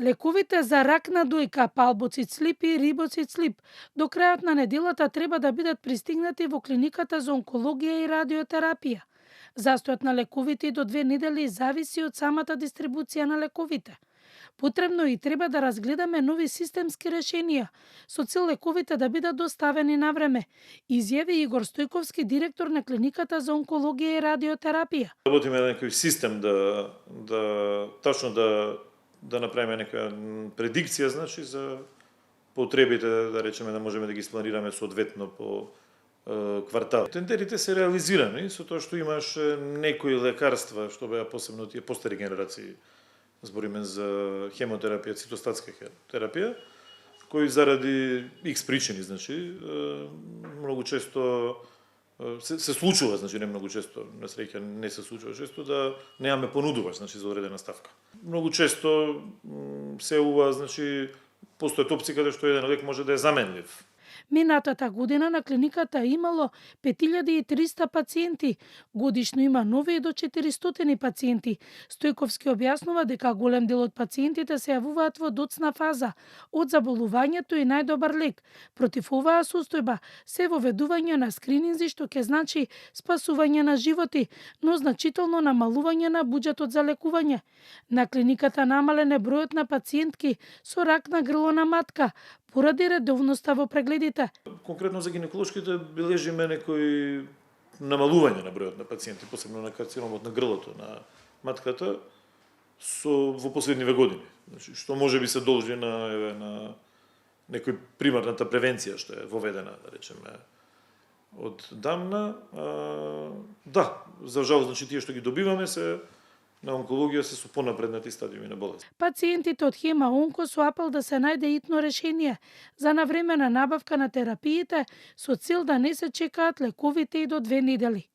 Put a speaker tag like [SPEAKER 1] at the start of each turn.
[SPEAKER 1] Лековите за рак на дојка, палбоцит-слип и рибоцит-слип до крајот на неделата треба да бидат пристигнати во клиниката за онкологија и радиотерапија. Застојот на лековите до 2 недели зависи од самата дистрибуција на лековите. Потребно и треба да разгледаме нови системски решенија со цел лековите да бидат доставени на време, изјави Игор Стојковски, директор на клиниката за онкологија и радиотерапија.
[SPEAKER 2] Работиме на некој систем тачно да направиме нека предикција, значи за потребите, да речеме, да можеме да ги спланираме соодветно по квартал. Тендерите се реализирани со тоа што имаш некои лекарства што беа посебно тие постари генерации. Збориме за хемотерапија, цитостатска терапија, кои заради X причини, значи, многу често се случува, значи не многу често, на среќа не се случува често да немаме понудувач, значи за одредена ставка. Многу често се ува, значи постојат опции каде што еден лек може да е заменлив.
[SPEAKER 1] Минатата година на клиниката имало 5300 пациенти, годишно има нови до 400 пациенти. Стојковски објаснува дека голем дел од пациентите се јавуваат во доцна фаза од заболувањето и најдобар лек против оваа состојба се воведување на скрининзи, што ќе значи спасување на животи, но значително намалување на буџетот за лекување. На клиниката намален е бројот на пациентки со рак на грло на матка поради редовноста во прегледите.
[SPEAKER 2] Конкретно за гинеколошките бележиме некој намалување на бројот на пациенти, посебно на карциномот на грлото на матката во последниве години. Значи, што може би се должи на некој примарната превенција што е воведена, да речеме, од дамна. Да, за жал, значи тие што ги добиваме се на онкологија се со понапреднати стадиуми на болест.
[SPEAKER 1] Пациентите од Хема Онко со апел да се најде итно решение за навремена набавка на терапиите со цел да не се чекаат лековите и до 2 недели.